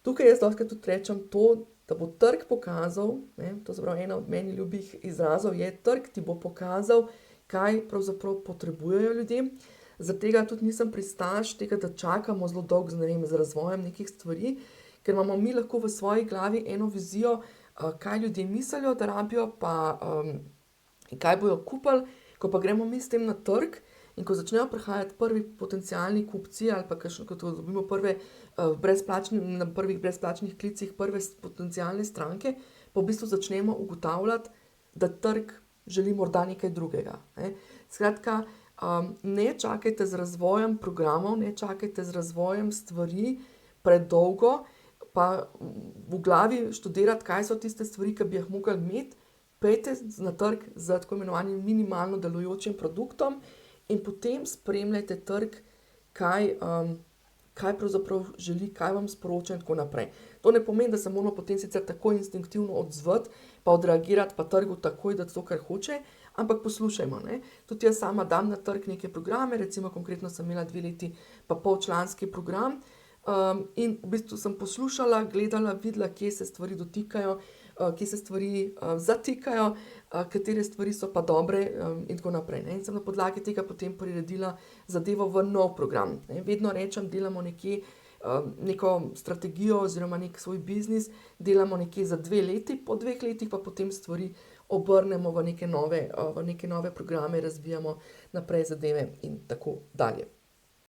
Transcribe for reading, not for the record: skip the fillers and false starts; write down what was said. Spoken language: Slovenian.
tukaj jaz dostikrat tudi rečem to, da bo trg pokazal, ne, to se pravi, ena od meni ljubih izrazov je, trg ti bo pokazal, kaj pravzaprav potrebujejo ljudje. Zaradi tega tudi nisem pristaš tega, da čakamo zelo dolgo z, ne vem, z razvojem nekih stvari, ker imamo mi lahko v svoji glavi eno vizijo, kaj ljudje mislijo, da rabijo, pa kaj bojo kupili, ko pa gremo mi s tem na trg in ko začnejo prihajati prvi potencialni kupci ali pa kakšno, ko dobimo na prvih brezplačnih klicih prve potencialne stranke, pa v bistvu začnemo ugotavljati, da trg želi morda nekaj drugega, ne. Skratka, ne čakajte z razvojem programov, ne čakajte z razvojem stvari predolgo, pa v glavi študirati, kaj so tiste stvari, ki bi jih mogli imeti, pojdite na trg z tako imenovanim minimalno delujočim produktom in potem spremljajte trg, kaj pravzaprav želi, kaj vam sporoča in tako naprej. To ne pomeni, da se moramo potem sicer takoj instinktivno odzvati pa odreagirati pa trgu takoj dati to, kar hoče, ampak poslušajmo, ne. Tudi jaz sama dam na trg neke programe, recimo konkretno sem imela 2 leti pa pol članski program, in v bistvu sem poslušala, gledala, videla, kje se stvari dotikajo, kje se stvari, zatikajo, katere stvari so pa dobre, in tako naprej, ne. In sem na podlagi tega potem priredila zadevo v nov program, ne. Vedno rečem, delamo nekje, neko strategijo oziroma neki svoj biznis delamo nekje za 2 leti, po 2 letih pa potem stvari obrnemo v neke nove programe, razvijamo naprej zadeve in tako dalje.